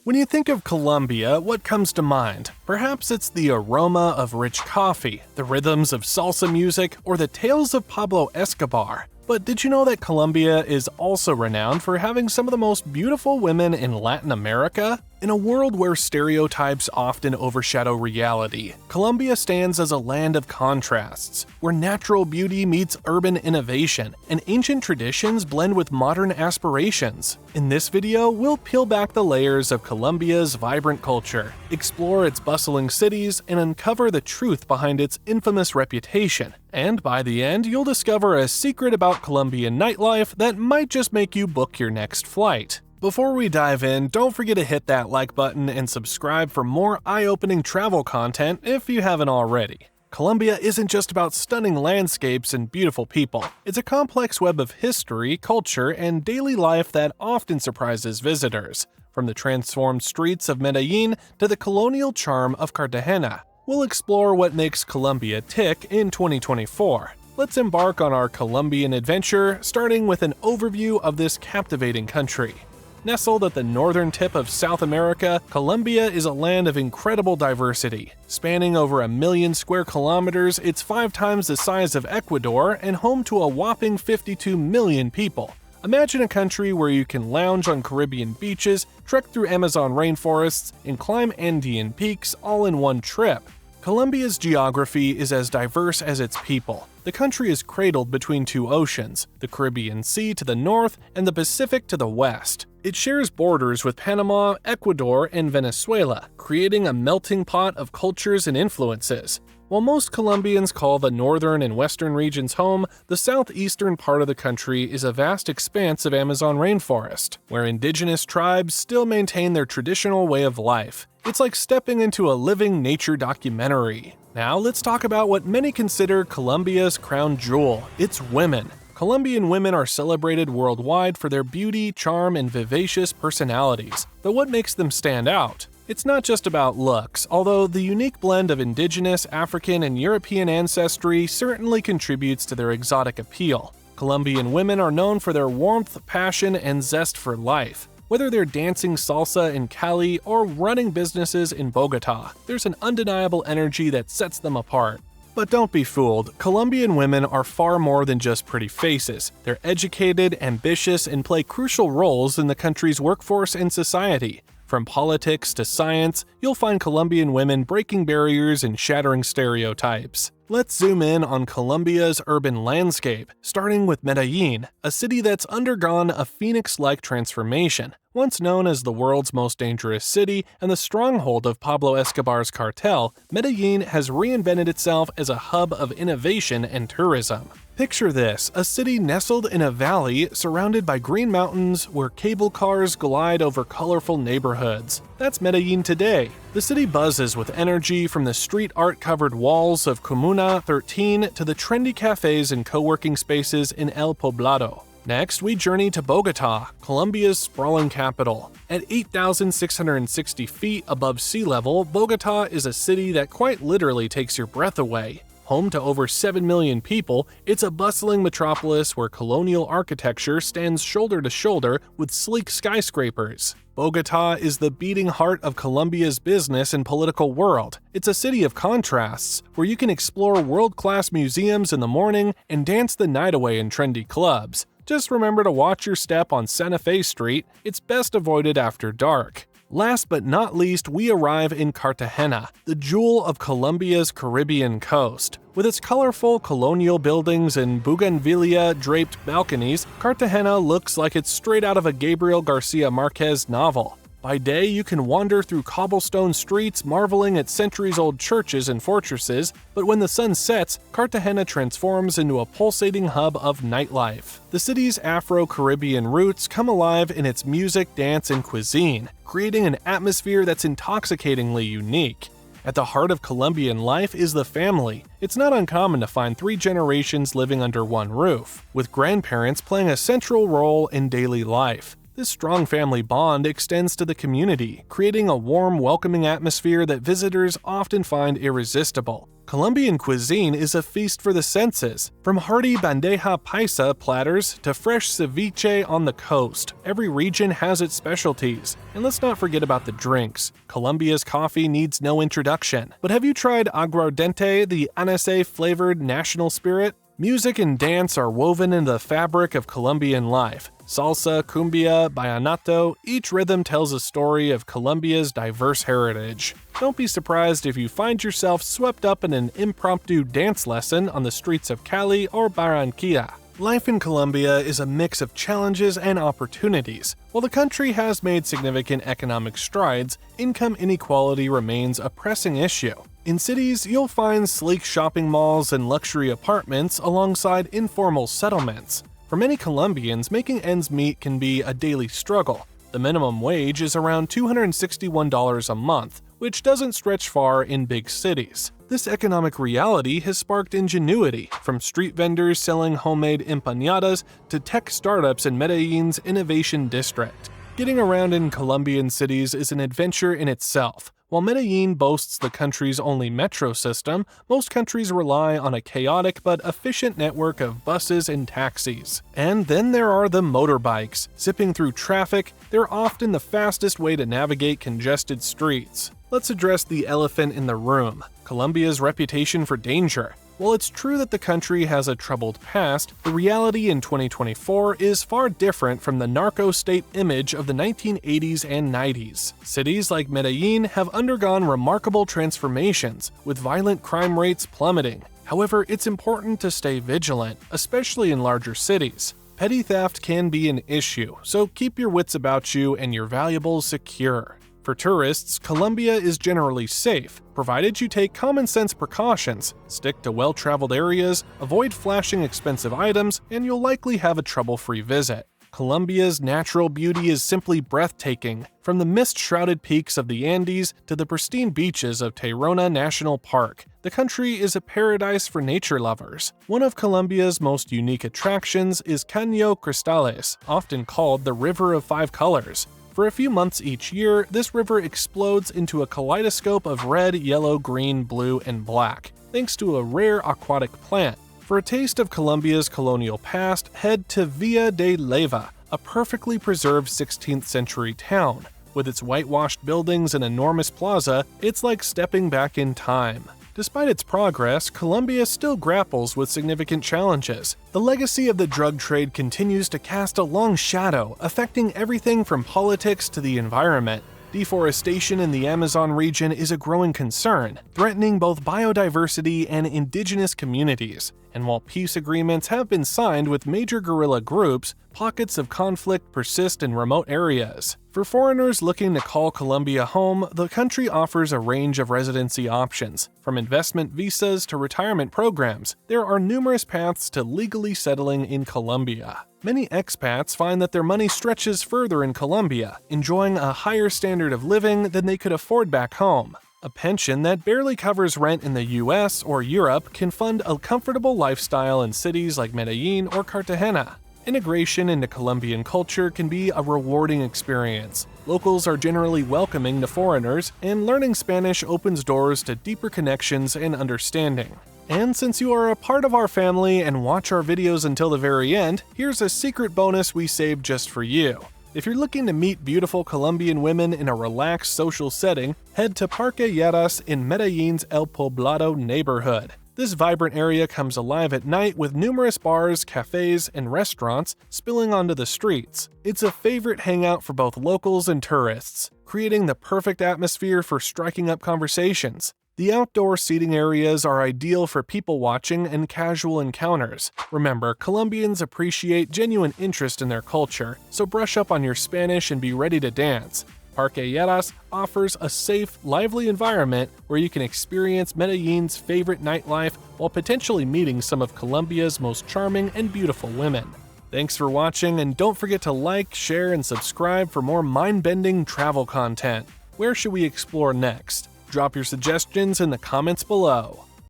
When you think of Colombia, what comes to mind? Perhaps it's the aroma of rich coffee, the rhythms of salsa music, or the tales of Pablo Escobar. But did you know that Colombia is also renowned for having some of the most beautiful women in Latin America? In a world where stereotypes often overshadow reality, Colombia stands as a land of contrasts, where natural beauty meets urban innovation, and ancient traditions blend with modern aspirations. In this video, we'll peel back the layers of Colombia's vibrant culture, explore its bustling cities, and uncover the truth behind its infamous reputation. And by the end, you'll discover a secret about Colombian nightlife that might just make you book your next flight. Before we dive in, don't forget to hit that like button and subscribe for more eye-opening travel content if you haven't already. Colombia isn't just about stunning landscapes and beautiful people. It's a complex web of history, culture, and daily life that often surprises visitors. From the transformed streets of Medellín to the colonial charm of Cartagena, we'll explore what makes Colombia tick in 2024. Let's embark on our Colombian adventure, starting with an overview of this captivating country. Nestled at the northern tip of South America, Colombia is a land of incredible diversity. Spanning over 1 million square kilometers, it's 5 times the size of Ecuador and home to a whopping 52 million people. Imagine a country where you can lounge on Caribbean beaches, trek through Amazon rainforests, and climb Andean peaks all in one trip. Colombia's geography is as diverse as its people. The country is cradled between 2 oceans, the Caribbean Sea to the north and the Pacific to the west. It shares borders with Panama, Ecuador, and Venezuela, creating a melting pot of cultures and influences. While most Colombians call the northern and western regions home, the southeastern part of the country is a vast expanse of Amazon rainforest, where indigenous tribes still maintain their traditional way of life. It's like stepping into a living nature documentary. Now let's talk about what many consider Colombia's crown jewel, its women. Colombian women are celebrated worldwide for their beauty, charm, and vivacious personalities. But what makes them stand out? It's not just about looks, although the unique blend of indigenous, African, and European ancestry certainly contributes to their exotic appeal. Colombian women are known for their warmth, passion, and zest for life. Whether they're dancing salsa in Cali or running businesses in Bogotá, there's an undeniable energy that sets them apart. But don't be fooled, Colombian women are far more than just pretty faces. They're educated, ambitious, and play crucial roles in the country's workforce and society. From politics to science, you'll find Colombian women breaking barriers and shattering stereotypes. Let's zoom in on Colombia's urban landscape, starting with Medellín, a city that's undergone a phoenix-like transformation. Once known as the world's most dangerous city and the stronghold of Pablo Escobar's cartel, Medellín has reinvented itself as a hub of innovation and tourism. Picture this, a city nestled in a valley surrounded by green mountains where cable cars glide over colorful neighborhoods. That's Medellín today. The city buzzes with energy from the street art-covered walls of Comuna 13 to the trendy cafes and co-working spaces in El Poblado. Next, we journey to Bogotá, Colombia's sprawling capital. At 8,660 feet above sea level, Bogotá is a city that quite literally takes your breath away. Home to over 7 million people, it's a bustling metropolis where colonial architecture stands shoulder to shoulder with sleek skyscrapers. Bogotá is the beating heart of Colombia's business and political world. It's a city of contrasts, where you can explore world-class museums in the morning and dance the night away in trendy clubs. Just remember to watch your step on Santa Fe Street, it's best avoided after dark. Last but not least, we arrive in Cartagena, the jewel of Colombia's Caribbean coast. With its colorful colonial buildings and bougainvillea-draped balconies, Cartagena looks like it's straight out of a Gabriel Garcia Marquez novel. By day, you can wander through cobblestone streets marveling at centuries-old churches and fortresses, but when the sun sets, Cartagena transforms into a pulsating hub of nightlife. The city's Afro-Caribbean roots come alive in its music, dance, and cuisine, creating an atmosphere that's intoxicatingly unique. At the heart of Colombian life is the family. It's not uncommon to find 3 generations living under one roof, with grandparents playing a central role in daily life. This strong family bond extends to the community, creating a warm, welcoming atmosphere that visitors often find irresistible. Colombian cuisine is a feast for the senses. From hearty bandeja paisa platters to fresh ceviche on the coast, every region has its specialties. And let's not forget about the drinks. Colombia's coffee needs no introduction. But have you tried aguardiente, the anise-flavored national spirit? Music and dance are woven into the fabric of Colombian life. Salsa, cumbia, vallenato, each rhythm tells a story of Colombia's diverse heritage. Don't be surprised if you find yourself swept up in an impromptu dance lesson on the streets of Cali or Barranquilla. Life in Colombia is a mix of challenges and opportunities. While the country has made significant economic strides, income inequality remains a pressing issue. In cities, you'll find sleek shopping malls and luxury apartments alongside informal settlements. For many Colombians, making ends meet can be a daily struggle. The minimum wage is around $261 a month, which doesn't stretch far in big cities. This economic reality has sparked ingenuity, from street vendors selling homemade empanadas to tech startups in Medellin's innovation district. Getting around in Colombian cities is an adventure in itself. While Medellín boasts the country's only metro system, most countries rely on a chaotic but efficient network of buses and taxis. And then there are the motorbikes. Zipping through traffic, they're often the fastest way to navigate congested streets. Let's address the elephant in the room: Colombia's reputation for danger. While it's true that the country has a troubled past, the reality in 2024 is far different from the narco-state image of the 1980s and 90s. Cities like Medellín have undergone remarkable transformations, with violent crime rates plummeting. However, it's important to stay vigilant, especially in larger cities. Petty theft can be an issue, so keep your wits about you and your valuables secure. For tourists, Colombia is generally safe, provided you take common-sense precautions, stick to well-traveled areas, avoid flashing expensive items, and you'll likely have a trouble-free visit. Colombia's natural beauty is simply breathtaking, from the mist-shrouded peaks of the Andes to the pristine beaches of Tayrona National Park. The country is a paradise for nature lovers. One of Colombia's most unique attractions is Caño Cristales, often called the River of Five Colors. For a few months each year, this river explodes into a kaleidoscope of red, yellow, green, blue, and black, thanks to a rare aquatic plant. For a taste of Colombia's colonial past, head to Villa de Leyva, a perfectly preserved 16th century town. With its whitewashed buildings and enormous plaza, it's like stepping back in time. Despite its progress, Colombia still grapples with significant challenges. The legacy of the drug trade continues to cast a long shadow, affecting everything from politics to the environment. Deforestation in the Amazon region is a growing concern, threatening both biodiversity and indigenous communities. And while peace agreements have been signed with major guerrilla groups, pockets of conflict persist in remote areas. For foreigners looking to call Colombia home, the country offers a range of residency options. From investment visas to retirement programs, there are numerous paths to legally settling in Colombia. Many expats find that their money stretches further in Colombia, enjoying a higher standard of living than they could afford back home. A pension that barely covers rent in the US or Europe can fund a comfortable lifestyle in cities like Medellín or Cartagena. Integration into Colombian culture can be a rewarding experience. Locals are generally welcoming to foreigners, and learning Spanish opens doors to deeper connections and understanding. And since you are a part of our family and watch our videos until the very end, here's a secret bonus we saved just for you. If you're looking to meet beautiful Colombian women in a relaxed social setting, head to Parque Lleras in Medellín's El Poblado neighborhood. This vibrant area comes alive at night with numerous bars, cafes, and restaurants spilling onto the streets. It's a favorite hangout for both locals and tourists, creating the perfect atmosphere for striking up conversations. The outdoor seating areas are ideal for people watching and casual encounters. Remember, Colombians appreciate genuine interest in their culture, so brush up on your Spanish and be ready to dance. Parque Lleras offers a safe, lively environment where you can experience Medellín's favorite nightlife while potentially meeting some of Colombia's most charming and beautiful women. Thanks for watching, and don't forget to like, share, and subscribe for more mind-bending travel content. Where should we explore next? Drop your suggestions in the comments below.